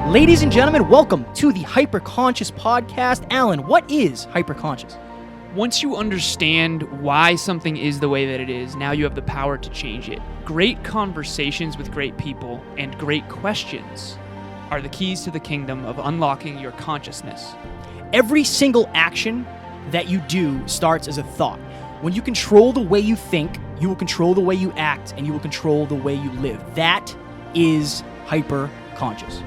Ladies and gentlemen, welcome to the Hyperconscious Podcast. Alan, what is hyperconscious? Once you understand why something is the way that it is, now you have the power to change it. Great conversations with great people and great questions are the keys to the kingdom of unlocking your consciousness. Every single action that you do starts as a thought. When you control the way you think, you will control the way you act, and you will control the way you live. That is hyperconscious.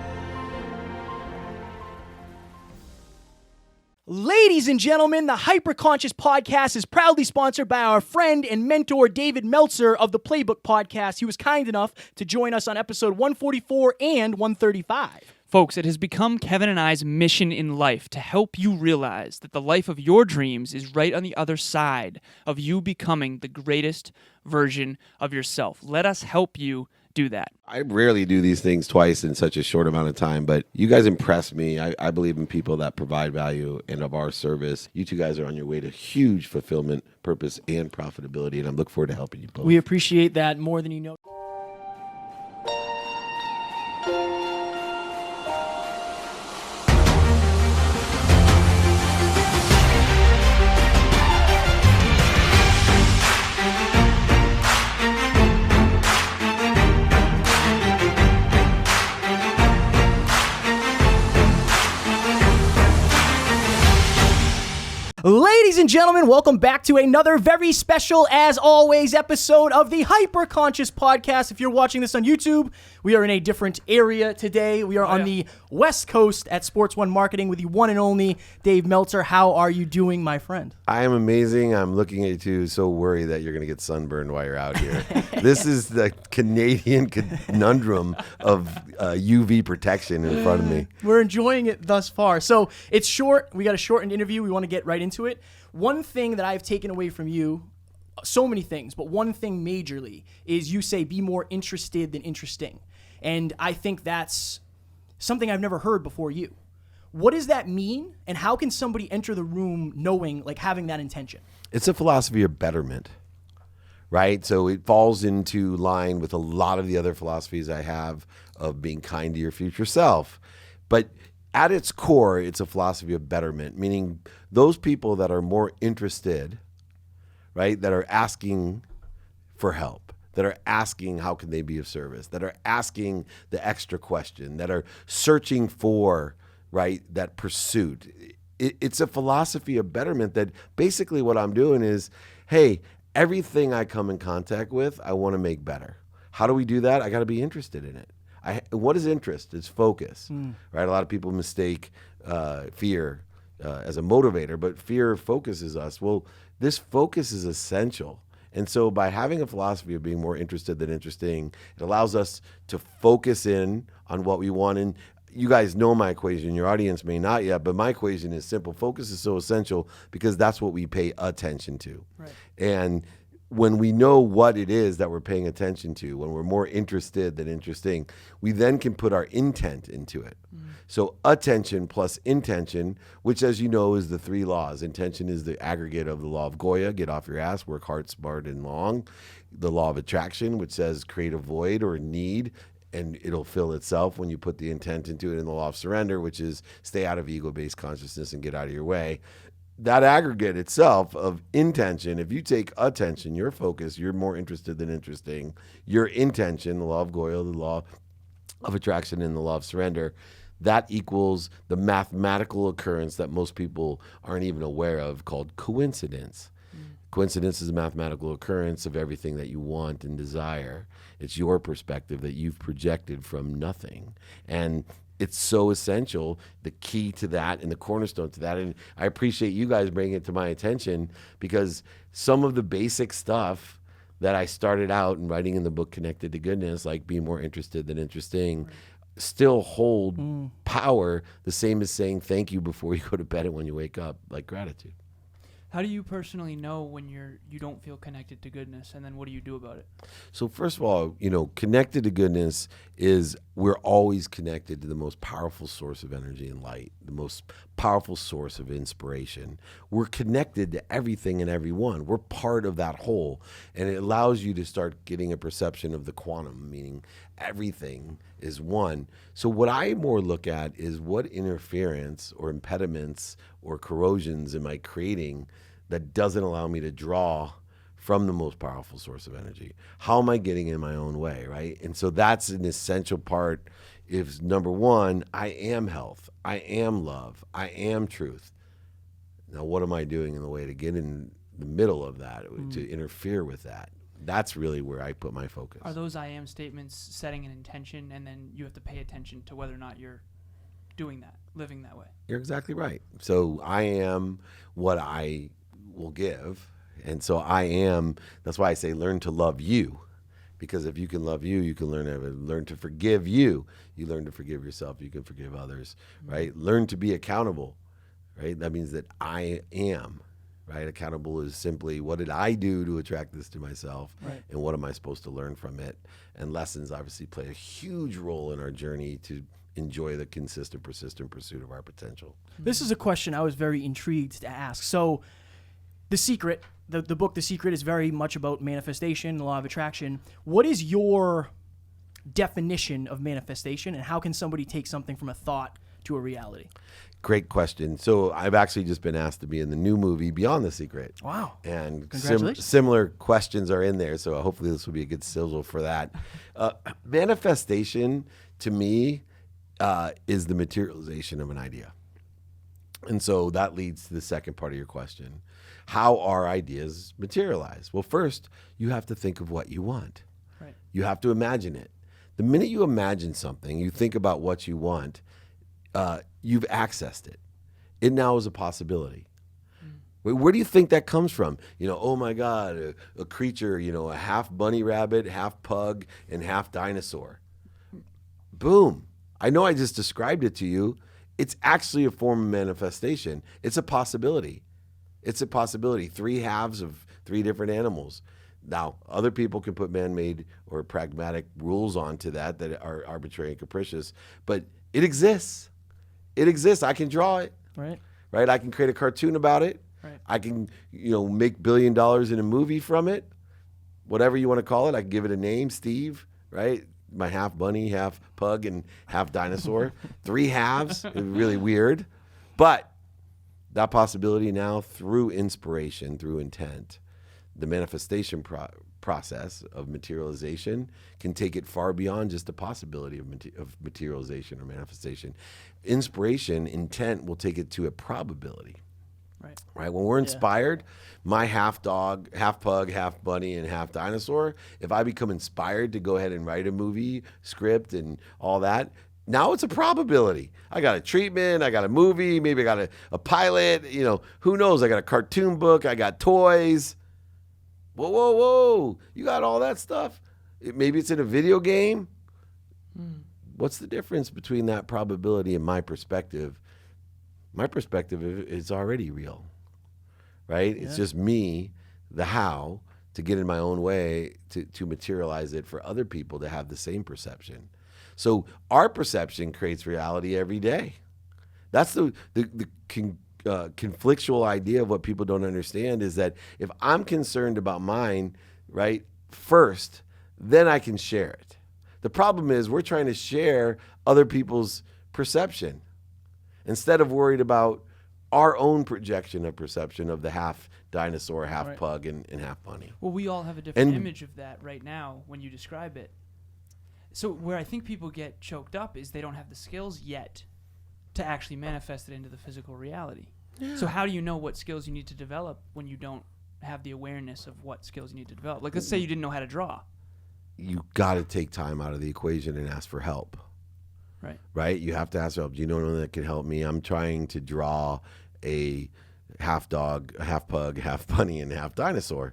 Ladies and gentlemen, the Hyperconscious Podcast is proudly sponsored by our friend and mentor, David Meltzer of the Playbook Podcast. He was kind enough to join us on episode 144 and 135. Folks, it has become Kevin and I's mission in life to help you realize that the life of your dreams is right on the other side of you becoming the greatest version of yourself. Let us help you do that. I rarely do these things twice in such a short amount of time, but you guys impress me. I believe in people that provide value and of our service. You two guys are on your way to huge fulfillment, purpose, and profitability, and I look forward to helping you both. We appreciate that more than you know. Ladies and gentlemen, welcome back to another very special, as always, episode of the Hyperconscious Podcast. If you're watching this on YouTube, we are in a different area today. We are on the West Coast at Sports One Marketing with the one and only Dave Meltzer. How are you doing, my friend? I am amazing. I'm looking at you so worried that you're going to get sunburned while you're out here. This is the Canadian conundrum of UV protection in front of me. We're enjoying it thus far. So it's short. We got a shortened interview. We want to get right into it. One thing that I've taken away from you, so many things, but one thing majorly is you say be more interested than interesting. And I think that's something I've never heard before you. What does that mean? And how can somebody enter the room knowing, like having that intention? It's a philosophy of betterment, right? So it falls into line with a lot of the other philosophies I have of being kind to your future self. But at its core, it's a philosophy of betterment, meaning those people that are more interested, right, that are asking for help, that are asking how can they be of service, that are asking the extra question, that are searching for, right, that pursuit. It's a philosophy of betterment that basically what I'm doing is, hey, everything I come in contact with, I want to make better. How do we do that? I got to be interested in it. What is interest? It's focus, right? A lot of people mistake fear as a motivator, but fear focuses us. Well, this focus is essential. And so by having a philosophy of being more interested than interesting, it allows us to focus in on what we want. And you guys know my equation. Your audience may not yet, but my equation is simple. Focus is so essential because that's what we pay attention to. Right. And when we know what it is that we're paying attention to, when we're more interested than interesting, we then can put our intent into it. So attention plus intention, which as you know is the three laws. Intention is the aggregate of the law of Goya, get off your ass, work hard, smart, and long. The law of attraction, which says create a void or a need, and it'll fill itself when you put the intent into it. And the law of surrender, which is stay out of ego-based consciousness and get out of your way. That aggregate itself of intention, if you take attention, your focus, you're more interested than interesting. Your intention, the law of Goya, the law of attraction, and the law of surrender, that equals the mathematical occurrence that most people aren't even aware of called coincidence. Coincidence is a mathematical occurrence of everything that you want and desire. It's your perspective that you've projected from nothing. And it's so essential, the key to that and the cornerstone to that. And I appreciate you guys bringing it to my attention because some of the basic stuff that I started out in writing in the book Connected to Goodness, like being more interested than interesting, still hold power, the same as saying thank you before you go to bed and when you wake up, like gratitude. How do you personally know when you don't feel connected to goodness, and then what do you do about it? So first of all, connected to goodness is we're always connected to the most powerful source of energy and light, the most powerful source of inspiration. We're connected to everything and everyone. We're part of that whole, and it allows you to start getting a perception of the quantum, meaning everything is one. So what I more look at is what interference or impediments or corrosions am I creating that doesn't allow me to draw from the most powerful source of energy? How am I getting in my own way, right? And so that's an essential part. If number one, I am health, I am love, I am truth. Now, what am I doing in the way to get in the middle of that, to interfere with that? That's really where I put my focus. Are those I am statements setting an intention, and then you have to pay attention to whether or not you're doing that, living that way? You're exactly right. So I am what I will give. And so I am, that's why I say learn to love you. Because if you can love you, you can learn to forgive you. You learn to forgive yourself, you can forgive others, right? Learn to be accountable, right? That means that I am, right? Accountable is simply, what did I do to attract this to myself? Right. And what am I supposed to learn from it? And lessons obviously play a huge role in our journey to enjoy the consistent, persistent pursuit of our potential. This is a question I was very intrigued to ask. So The Secret, the book The Secret, is very much about manifestation, the law of attraction. What is your definition of manifestation, and how can somebody take something from a thought to a reality? Great question. So I've actually just been asked to be in the new movie Beyond the Secret. Wow. And Congratulations. similar questions are in there, so hopefully this will be a good sizzle for that. Manifestation, to me, is the materialization of an idea. And so that leads to the second part of your question. How are ideas materialized? Well, first, you have to think of what you want. Right. You have to imagine it. The minute you imagine something, you think about what you want, you've accessed it. It now is a possibility. Where do you think that comes from? Oh my God, a creature, a half bunny rabbit, half pug, and half dinosaur. Boom. I know I just described it to you. It's actually a form of manifestation. It's a possibility. It's a possibility. 3 halves of 3 different animals. Now, other people can put man-made or pragmatic rules onto that are arbitrary and capricious, but it exists. It exists. I can draw it. Right. Right? I can create a cartoon about it. Right. I can, make $1 billion in a movie from it. Whatever you want to call it. I can give it a name, Steve, right? My half bunny, half pug, and half dinosaur. 3 halves. Really weird. But that possibility now, through inspiration, through intent, the manifestation process of materialization can take it far beyond just the possibility of materialization or manifestation. Inspiration, intent will take it to a probability. Right? When we're inspired, my half dog, half pug, half bunny, and half dinosaur, if I become inspired to go ahead and write a movie script and all that, now it's a probability. I got a treatment, I got a movie, maybe I got a pilot, who knows? I got a cartoon book, I got toys. Whoa. You got all that stuff? Maybe it's in a video game. What's the difference between that probability and my perspective? My perspective is already real, right? Yeah. It's just me, the how, to get in my own way to materialize it for other people to have the same perception. So our perception creates reality every day. That's the conflictual idea of what people don't understand, is that if I'm concerned about mine, right, first, then I can share it. The problem is we're trying to share other people's perception instead of worried about our own projection of perception of the half dinosaur, half pug, and half bunny. Well, we all have a different image of that right now when you describe it. So where I think people get choked up is they don't have the skills yet to actually manifest it into the physical reality. Yeah. So how do you know what skills you need to develop when you don't have the awareness of what skills you need to develop? Like, let's say you didn't know how to draw. You got to take time out of the equation and ask for help. Right? You have to ask for help. Do you know anyone that can help me? I'm trying to draw a half dog, half pug, half bunny, and half dinosaur.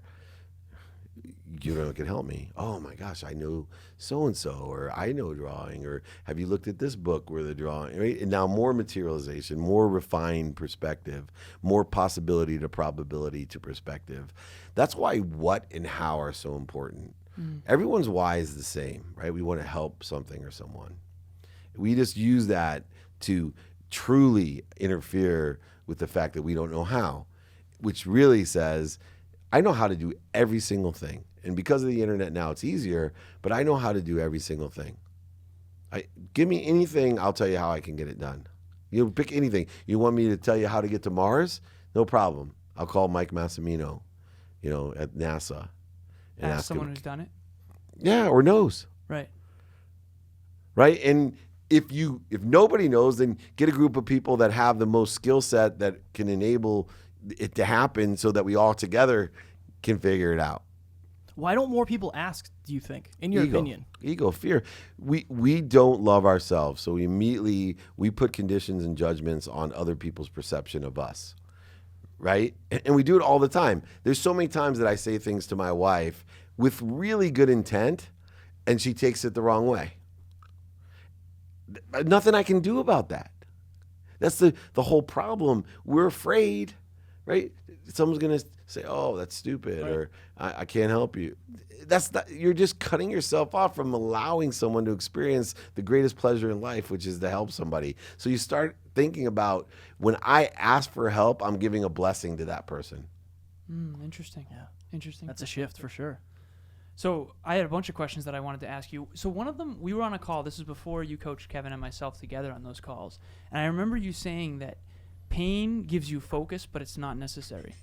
You know, it can help me. Oh my gosh, I know so-and-so, or I know drawing, or have you looked at this book where the drawing, right? And now more materialization, more refined perspective, more possibility to probability to perspective. That's why what and how are so important. Everyone's why is the same, right? We want to help something or someone. We just use that to truly interfere with the fact that we don't know how, which really says, I know how to do every single thing. And because of the internet now, it's easier, but I know how to do every single thing. Give me anything, I'll tell you how I can get it done. You pick anything. You want me to tell you how to get to Mars? No problem. I'll call Mike Massimino, at NASA. And ask someone who's done it? Yeah, or knows. Right. Right? And if nobody knows, then get a group of people that have the most skill set that can enable it to happen so that we all together can figure it out. Why don't more people ask, do you think, in your opinion? Ego, fear. We don't love ourselves, so immediately we put conditions and judgments on other people's perception of us, right? And we do it all the time. There's so many times that I say things to my wife with really good intent, and she takes it the wrong way. Nothing I can do about that. That's the whole problem. We're afraid, right? Someone's going to say, oh, that's stupid, right. Or I can't help you. You're just cutting yourself off from allowing someone to experience the greatest pleasure in life, which is to help somebody. So you start thinking about, when I ask for help, I'm giving a blessing to that person. Interesting. Yeah. Interesting. That's a shift for sure. So I had a bunch of questions that I wanted to ask you. So one of them, we were on a call. This is before you coached Kevin and myself together on those calls. And I remember you saying that pain gives you focus, but it's not necessary.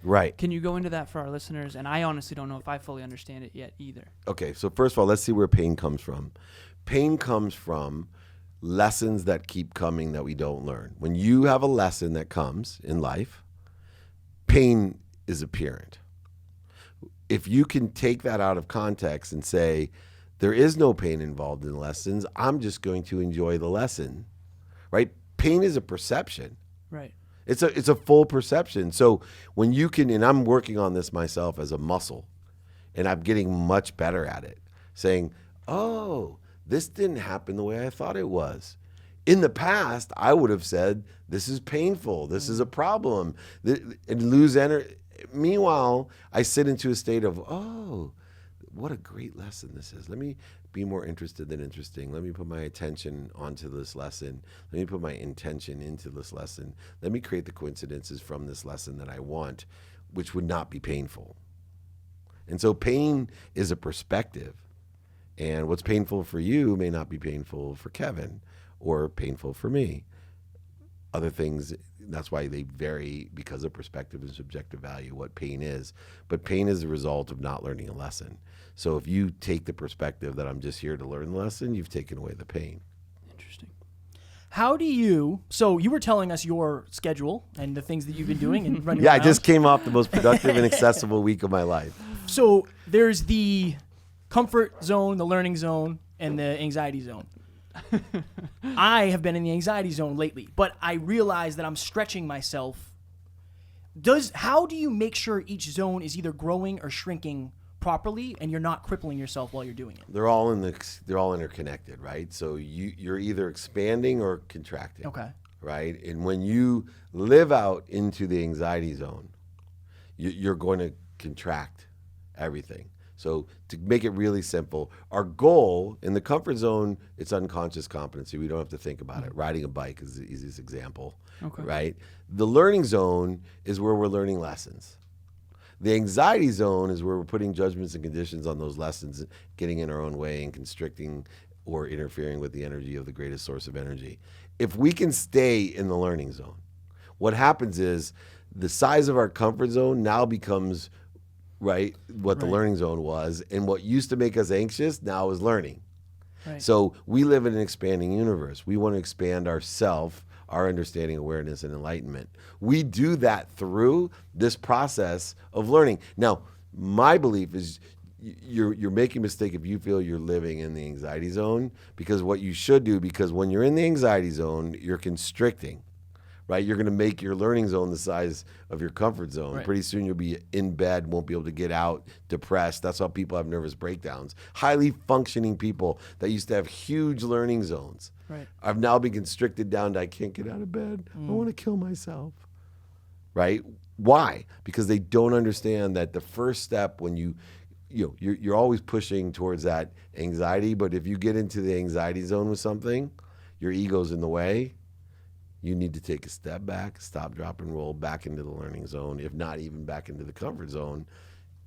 Right. Can you go into that for our listeners? And I honestly don't know if I fully understand it yet either. Okay, so first of all, let's see where pain comes from. Pain comes from lessons that keep coming that we don't learn. When you have a lesson that comes in life, pain is apparent. If you can take that out of context and say, there is no pain involved in lessons, I'm just going to enjoy the lesson, right? Pain is a perception. Right. It's a full perception. So when you can, and I'm working on this myself as a muscle, and I'm getting much better at it, saying, oh, this didn't happen the way I thought it was. In the past, I would have said, this is painful, this is a problem, and lose energy. Meanwhile, I sit into a state of, oh, what a great lesson this is. Let me be more interested than interesting. Let me put my attention onto this lesson. Let me put my intention into this lesson. Let me create the coincidences from this lesson that I want, which would not be painful. And so pain is a perspective. And what's painful for you may not be painful for Kevin or painful for me. Other things, that's why they vary because of perspective and subjective value, what pain is. But pain is the result of not learning a lesson. So if you take the perspective that I'm just here to learn the lesson, you've taken away the pain. Interesting. How do you, so you were telling us your schedule and the things that you've been doing and running Yeah, around. I just came off the most productive and accessible week of my life. So there's the comfort zone, the learning zone, and the anxiety zone. I have been in the anxiety zone lately, but I realize that I'm stretching myself. How do you make sure each zone is either growing or shrinking properly, and you're not crippling yourself while you're doing it? They're all interconnected, right? So you're either expanding or contracting. Okay. Right? And when you live out into the anxiety zone, you're going to contract everything. So to make it really simple, our goal in the comfort zone, it's unconscious competency. We don't have to think about it. Riding a bike is the easiest example, right? The learning zone is where we're learning lessons. The anxiety zone is where we're putting judgments and conditions on those lessons, getting in our own way and constricting or interfering with the energy of the greatest source of energy. If we can stay in the learning zone, what happens is the size of our comfort zone now becomes what the learning zone was, and what used to make us anxious now is learning. Right. So we live in an expanding universe. We want to expand ourself, our understanding, awareness, and enlightenment. We do that through this process of learning. Now, my belief is you're making a mistake if you feel you're living in the anxiety zone, because what you should do, because when you're in the anxiety zone, you're constricting. Right, you're going to make your learning zone the size of your comfort zone. Right. Pretty soon you'll be in bed, won't be able to get out, depressed. That's how people have nervous breakdowns. Highly functioning people that used to have huge learning zones. Right. I've now been constricted down to I can't get out of bed. I want to kill myself. Right? Why? Because they don't understand that the first step when you're always pushing towards that anxiety, but if you get into the anxiety zone with something, your ego's in the way. You need to take a step back, stop, drop, and roll back into the learning zone, if not even back into the comfort zone.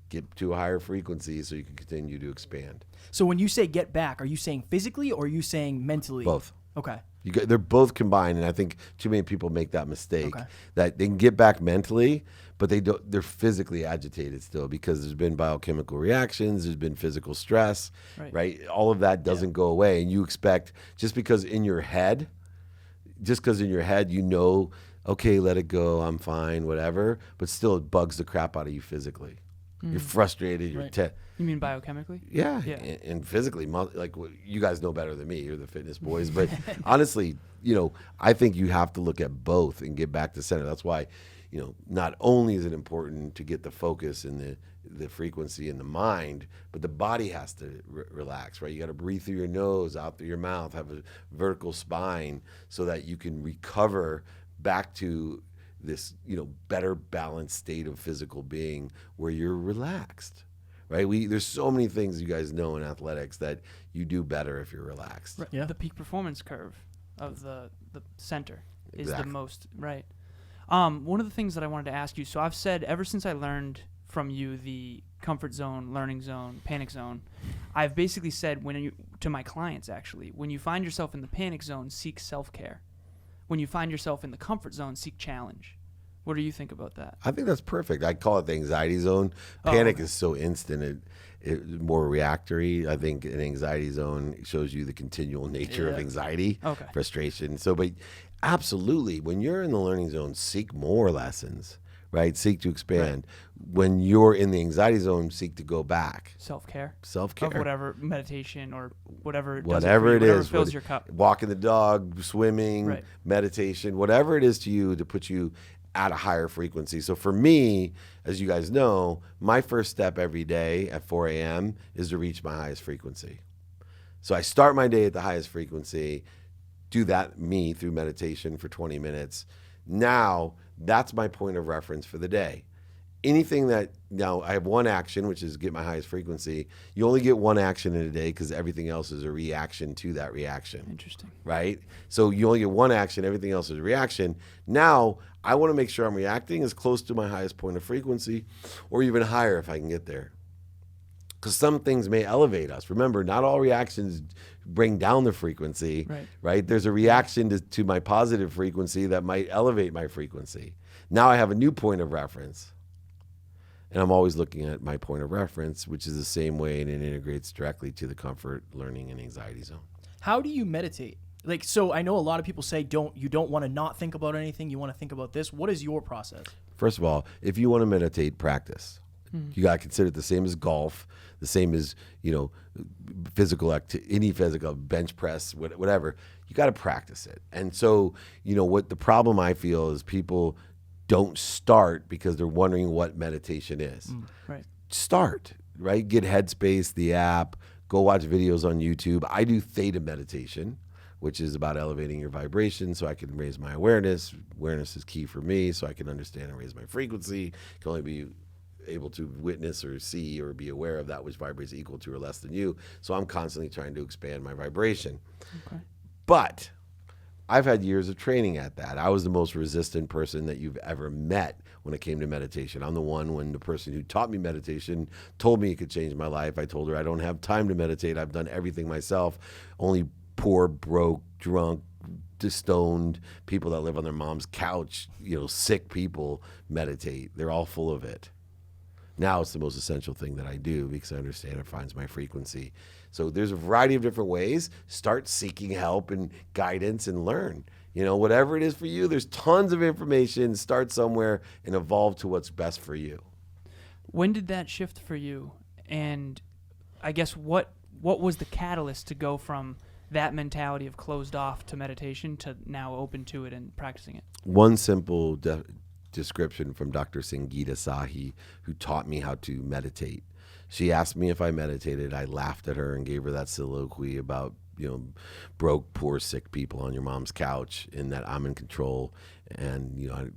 Get to a higher frequency so you can continue to expand. So when you say get back, are you saying physically or are you saying mentally? Both. Okay. They're both combined, and I think too many people make that mistake. Okay. That they can get back mentally, but they're physically agitated still because there's been biochemical reactions, there's been physical stress, right? All of that doesn't go away, and you expect just because in your head, you know, okay, let it go, I'm fine, whatever, but still it bugs the crap out of you physically. You're frustrated. You're You mean biochemically? Yeah. And physically, like you guys know better than me. You're the fitness boys, but honestly, I think you have to look at both and get back to center. That's why, not only is it important to get the focus and the frequency in the mind, but the body has to relax, right? You got to breathe through your nose, out through your mouth, have a vertical spine so that you can recover back to this, better balanced state of physical being where you're relaxed, right? There's so many things you guys know in athletics that you do better if you're relaxed. Right. Yeah. The peak performance curve of the center is the most, right? One of the things that I wanted to ask you, so I've said ever since I learned from you the comfort zone, learning zone, panic zone, I've basically said to my clients actually, when you find yourself in the panic zone, seek self-care. When you find yourself in the comfort zone, seek challenge. What do you think about that? I think that's perfect. I call it the anxiety zone. Panic is so instant, it's more reactory. I think an anxiety zone shows you the continual nature of anxiety, frustration. So, but absolutely, when you're in the learning zone, seek more lessons, right? Seek to expand. Right. When you're in the anxiety zone, seek to go back. Self-care. Self-care. Of whatever, meditation or whatever. Whatever it is. Fills your cup. Walking the dog, swimming, meditation, whatever it is to you to put you at a higher frequency. So for me, as you guys know, my first step every day at 4 a.m. is to reach my highest frequency. So I start my day at the highest frequency, do that through meditation for 20 minutes. Now, that's my point of reference for the day. Now I have one action, which is get my highest frequency. You only get one action in a day because everything else is a reaction to that reaction. Interesting. Right? So you only get one action, everything else is a reaction. Now, I want to make sure I'm reacting as close to my highest point of frequency or even higher if I can get there. Because some things may elevate us. Remember, not all reactions bring down the frequency, right? There's a reaction to my positive frequency that might elevate my frequency. Now I have a new point of reference. And I'm always looking at my point of reference, which is the same way, and it integrates directly to the comfort, learning, and anxiety zone. How do you meditate? So I know a lot of people say you don't want to not think about anything. You want to think about this. What is your process? First of all, if you want to meditate, practice. You got to consider it the same as golf, the same as, any physical bench press, whatever. You got to practice it. And so, what the problem I feel is people don't start because they're wondering what meditation is. Right. Start, right? Get Headspace, the app, go watch videos on YouTube. I do theta meditation, which is about elevating your vibration so I can raise my awareness. Awareness is key for me so I can understand and raise my frequency. Can only be able to witness or see or be aware of that which vibrates equal to or less than you. So I'm constantly trying to expand my vibration. Okay. But I've had years of training at that. I was the most resistant person that you've ever met when it came to meditation. I'm the one when the person who taught me meditation told me it could change my life. I told her I don't have time to meditate. I've done everything myself. Only poor, broke, drunk, stoned people that live on their mom's couch, sick people meditate. They're all full of it. Now it's the most essential thing that I do because I understand it finds my frequency. So there's a variety of different ways. Start seeking help and guidance and learn. Whatever it is for you, there's tons of information. Start somewhere and evolve to what's best for you. When did that shift for you? And I guess what was the catalyst to go from that mentality of closed off to meditation to now open to it and practicing it? One simple description from Dr. Sangeeta Sahi, who taught me how to meditate. She asked me if I meditated. I laughed at her and gave her that soliloquy about, broke, poor, sick people on your mom's couch and that I'm in control. And,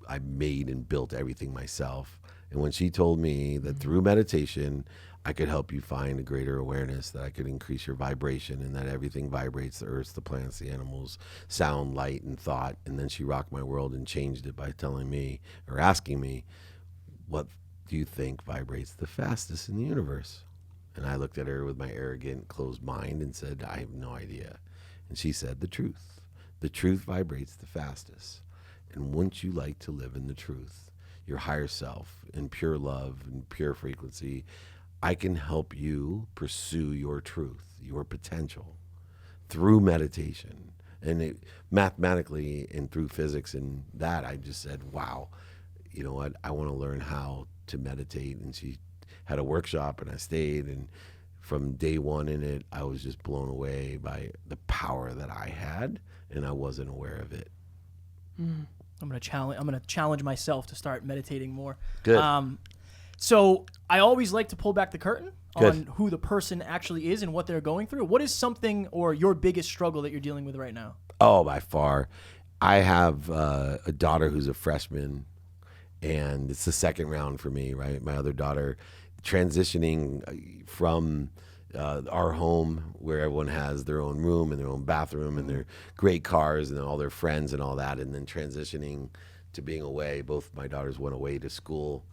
I made and built everything myself. And when she told me that through meditation, I could help you find a greater awareness, that I could increase your vibration, and that everything vibrates: the earth, the plants, the animals, sound, light, and thought. And then she rocked my world and changed it by telling me, or asking me, what do you think vibrates the fastest in the universe? And I looked at her with my arrogant, closed mind and said, I have no idea. And she said, the truth. The truth vibrates the fastest. And wouldn't you like to live in the truth, your higher self, in pure love and pure frequency? I can help you pursue your truth, your potential, through meditation. And mathematically and through physics and that, I just said, wow, you know what? I want to learn how to meditate. And she had a workshop, and I stayed. And from day one in it, I was just blown away by the power that I had, and I wasn't aware of it. I'm gonna challenge myself to start meditating more. Good. So I always like to pull back the curtain Good. on who the person actually is and what they're going through. What is something or your biggest struggle that you're dealing with right now? Oh, by far. I have a daughter who's a freshman, and it's the second round for me, right? My other daughter transitioning from our home, where everyone has their own room and their own bathroom and their great cars and all their friends and all that, and then transitioning to being away. Both my daughters went away to school,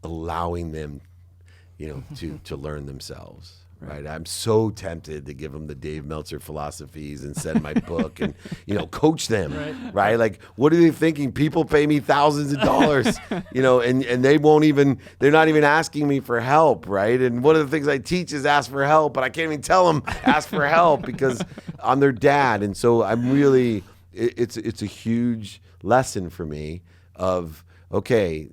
allowing them, to learn themselves. Right. I'm so tempted to give them the David Meltzer philosophies and send my book and, coach them. Right. Like, what are they thinking? People pay me thousands of dollars, and they're not even asking me for help. Right. And one of the things I teach is ask for help, but I can't even tell them ask for help because I'm their dad. And so I'm really, it's a huge lesson for me of, okay,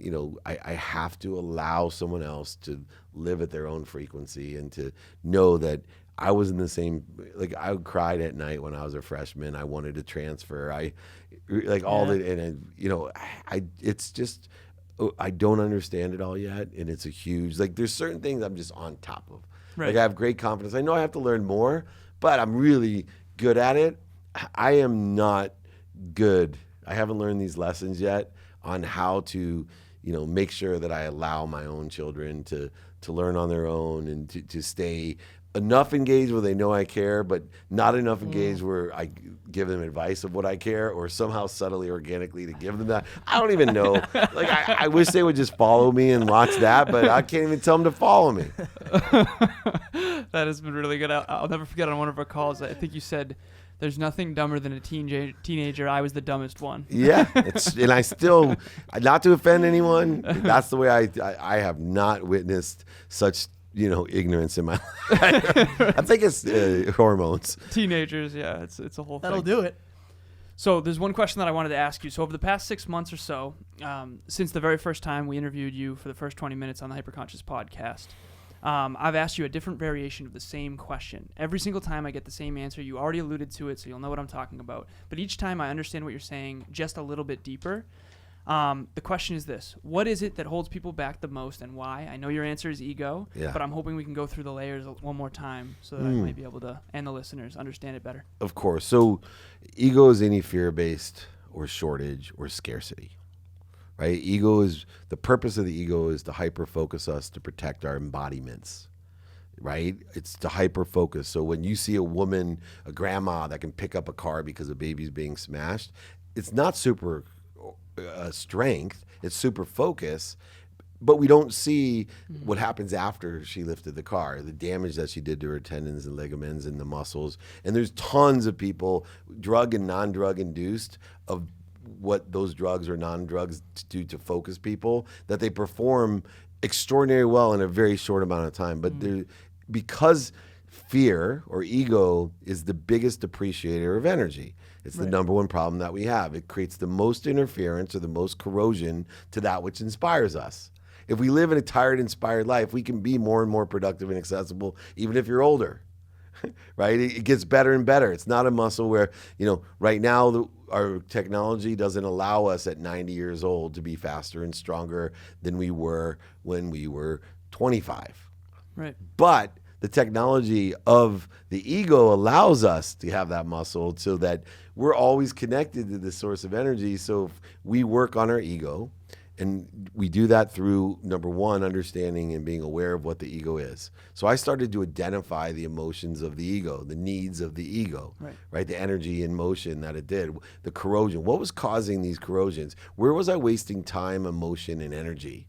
I have to allow someone else to live at their own frequency and to know that I was in the same, like, I cried at night when I was a freshman. I wanted to transfer. It's just, I don't understand it all yet. And it's a huge, there's certain things I'm just on top of. Right. Like, I have great confidence. I know I have to learn more, but I'm really good at it. I am not good. I haven't learned these lessons yet on how to, make sure that I allow my own children to learn on their own and to stay enough engaged where they know I care, but not enough engaged where I give them advice of what I care, or somehow subtly, organically to give them that. I don't even know. I wish they would just follow me and watch that, but I can't even tell them to follow me. That has been really good. I'll never forget on one of our calls, I think you said, there's nothing dumber than a teenager. I was the dumbest one. Yeah, and I still, not to offend anyone, that's the way I have not witnessed such, ignorance in my life. I think it's hormones. Teenagers, yeah, it's a whole thing. That'll do it. So there's one question that I wanted to ask you. So over the past 6 months or so, since the very first time we interviewed you for the first 20 minutes on the Hyperconscious podcast, I've asked you a different variation of the same question. Every single time I get the same answer. You already alluded to it, so you'll know what I'm talking about. But each time I understand what you're saying just a little bit deeper. The question is this: what is it that holds people back the most, and why? I know your answer is ego, but I'm hoping we can go through the layers one more time so that I might be able to, and the listeners, understand it better. Of course. So ego is any fear-based or shortage or scarcity. Right? The purpose of the ego is to hyper-focus us to protect our embodiments, right? It's to hyper-focus. So when you see a woman, a grandma that can pick up a car because a baby's being smashed, it's not super strength, it's super focus, but we don't see what happens after she lifted the car, the damage that she did to her tendons and ligaments and the muscles. And there's tons of people, drug and non-drug induced, of what those drugs or non-drugs do to focus people, that they perform extraordinarily well in a very short amount of time. But because fear or ego is the biggest depreciator of energy, it's the number one problem that we have. It creates the most interference or the most corrosion to that which inspires us. If we live in a tired, inspired life, we can be more and more productive and accessible, even if you're older. Right? It gets better and better. It's not a muscle where, right now our technology doesn't allow us at 90 years old to be faster and stronger than we were when we were 25. Right. But the technology of the ego allows us to have that muscle so that we're always connected to this source of energy. So if we work on our ego And we do that through, number one, understanding and being aware of what the ego is. So I started to identify the emotions of the ego, the needs of the ego, right? The energy and motion that it did, the corrosion. What was causing these corrosions? Where was I wasting time, emotion, and energy,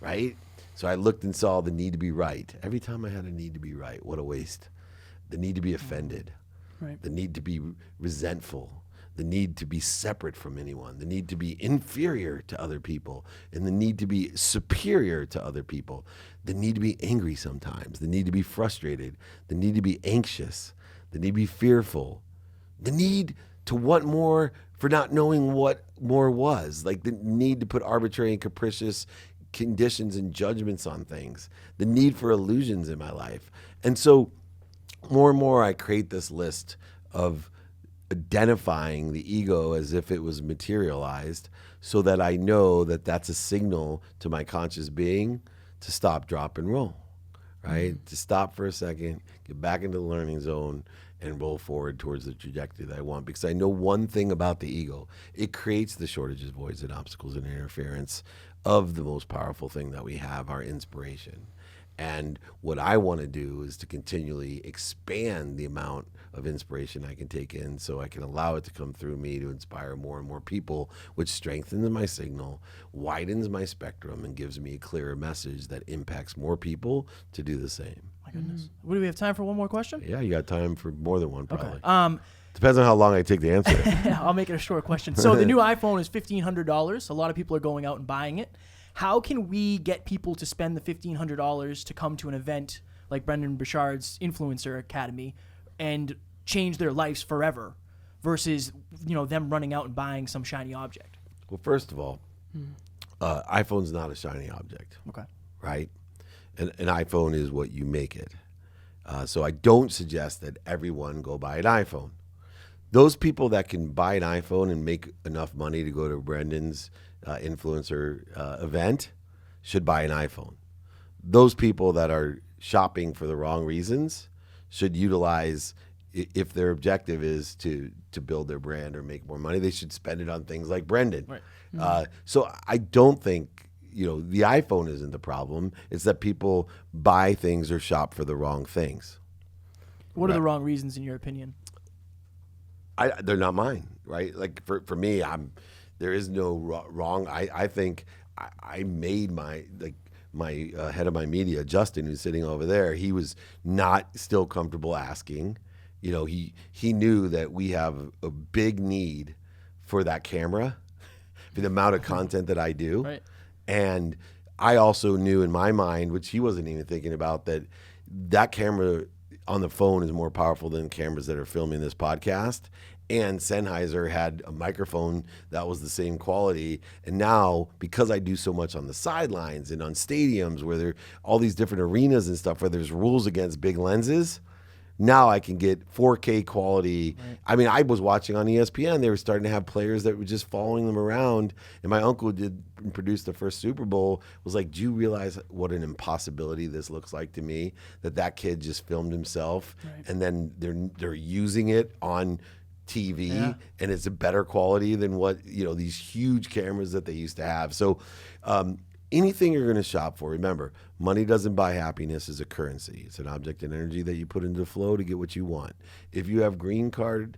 right? So I looked and saw the need to be right. Every time I had a need to be right, what a waste. The need to be offended, the need to be resentful, the need to be separate from anyone, the need to be inferior to other people, and the need to be superior to other people, the need to be angry sometimes, the need to be frustrated, the need to be anxious, the need to be fearful, the need to want more for not knowing what more was, like the need to put arbitrary and capricious conditions and judgments on things, the need for illusions in my life. And so more and more I create this list of identifying the ego as if it was materialized, so that I know that that's a signal to my conscious being to stop, drop, and roll, right? To stop for a second, get back into the learning zone, and roll forward towards the trajectory that I want. Because I know one thing about the ego: it creates the shortages, voids, and obstacles and interference of the most powerful thing that we have, our inspiration. And what I want to do is to continually expand the amount of inspiration I can take in, so I can allow it to come through me to inspire more and more people, which strengthens my signal, widens my spectrum, and gives me a clearer message that impacts more people to do the same. My goodness. What, do we have time for one more question? Yeah, you got time for more than one, probably. Okay. Depends on how long I take to answer it. I'll make it a short question. So the new iPhone is $1,500. A lot of people are going out and buying it. How can we get people to spend the $1,500 to come to an event like Brendan Burchard's Influencer Academy and change their lives forever versus, them running out and buying some shiny object? Well, first of all, iPhone's not a shiny object. Okay. Right? An iPhone is what you make it. So I don't suggest that everyone go buy an iPhone. Those people that can buy an iPhone and make enough money to go to Brendan's influencer event should buy an iPhone. Those people that are shopping for the wrong reasons should utilize, if their objective is to build their brand or make more money, they should spend it on things like Brendan. Right. So I don't think the iPhone isn't the problem. It's that people buy things or shop for the wrong things. What are the wrong reasons in your opinion? They're not mine, right? Like for me, there is no wrong. I think I made my head of my media, Justin, who's sitting over there. He was not still comfortable asking. He knew that we have a big need for that camera, for the amount of content that I do. Right. And I also knew in my mind, which he wasn't even thinking about, that camera on the phone is more powerful than cameras that are filming this podcast. And Sennheiser had a microphone that was the same quality. And now, because I do so much on the sidelines and on stadiums where there are all these different arenas and stuff where there's rules against big lenses, now I can get 4K quality. Right. I mean, I was watching on ESPN. They were starting to have players that were just following them around. And my uncle produced the first Super Bowl, was like, do you realize what an impossibility this looks like to me? That kid just filmed himself, right, and then they're using it on TV, and it's a better quality than what these huge cameras that they used to have. So anything you're going to shop for, remember, money doesn't buy happiness as a currency. It's an object and energy that you put into flow to get what you want. If you have green card,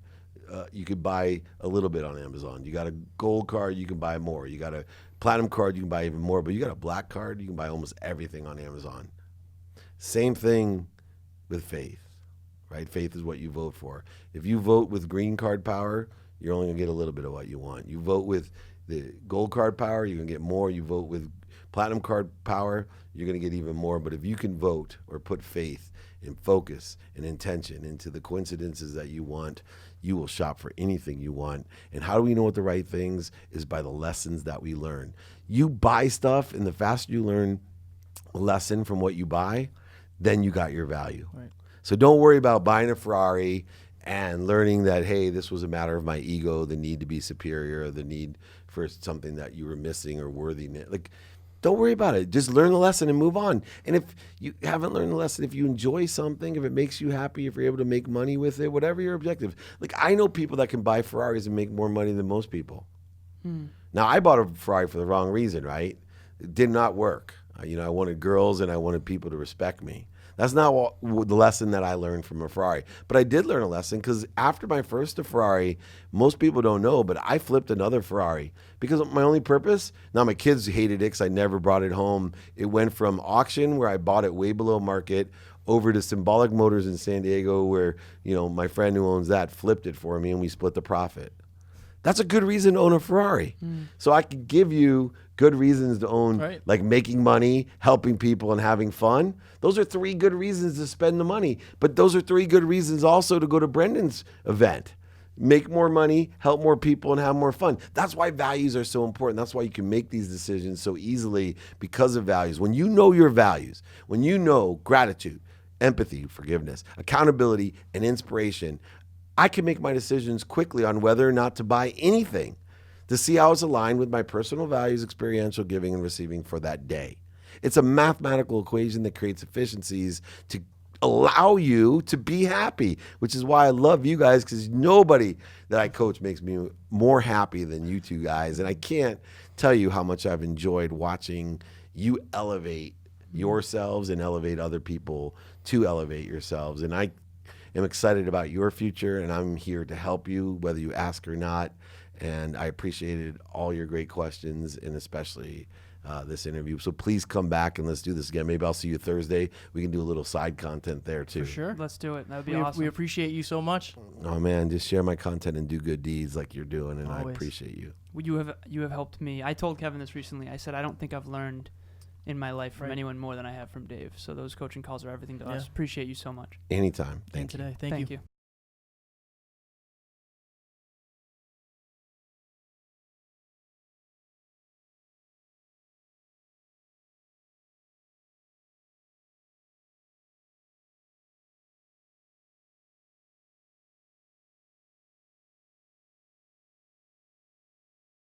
you could buy a little bit on Amazon. You got a gold card, you can buy more. You got a platinum card, you can buy even more. But you got a black card, you can buy almost everything on Amazon. Same thing with faith. Right? Faith is what you vote for. If you vote with green card power, you're only going to get a little bit of what you want. You vote with the gold card power, you're going to get more. You vote with platinum card power, you're going to get even more. But if you can vote or put faith and focus and intention into the coincidences that you want, you will shop for anything you want. And how do we know what the right things is? By the lessons that we learn. You buy stuff, and the faster you learn a lesson from what you buy, then you got your value. Right. So don't worry about buying a Ferrari and learning that, hey, this was a matter of my ego, the need to be superior, the need for something that you were missing or worthiness. Like, don't worry about it. Just learn the lesson and move on. And if you haven't learned the lesson, if you enjoy something, if it makes you happy, if you're able to make money with it, whatever your objective. Like, I know people that can buy Ferraris and make more money than most people. Now, I bought a Ferrari for the wrong reason, right? It did not work. I wanted girls and I wanted people to respect me. That's not the lesson that I learned from a Ferrari. But I did learn a lesson because after my first Ferrari, most people don't know, but I flipped another Ferrari because my only purpose, now my kids hated it because I never brought it home. It went from auction where I bought it way below market over to Symbolic Motors in San Diego where, my friend who owns that flipped it for me and we split the profit. That's a good reason to own a Ferrari. So I could give you good reasons to own, like making money, helping people, and having fun. Those are 3 good reasons to spend the money. But those are 3 good reasons also to go to Brendan's event. Make more money, help more people, and have more fun. That's why values are so important. That's why you can make these decisions so easily because of values. When you know your values, when you know gratitude, empathy, forgiveness, accountability, and inspiration, I can make my decisions quickly on whether or not to buy anything to see how it's aligned with my personal values, experiential giving, and receiving for that day. It's a mathematical equation that creates efficiencies to allow you to be happy, which is why I love you guys, because nobody that I coach makes me more happy than you two guys. And I can't tell you how much I've enjoyed watching you elevate yourselves and elevate other people to elevate yourselves. And I am excited about your future, and I'm here to help you, whether you ask or not. And I appreciated all your great questions, and especially this interview. So please come back and let's do this again. Maybe I'll see you Thursday. We can do a little side content there too. For sure. Let's do it. That would be awesome. We appreciate you so much. Oh man, just share my content and do good deeds like you're doing, and Always. I appreciate you. You have helped me. I told Kevin this recently. I said I don't think I've learned in my life from anyone more than I have from Dave. So those coaching calls are everything to us. Appreciate you so much. Anytime. Thank you. Today. Thank you.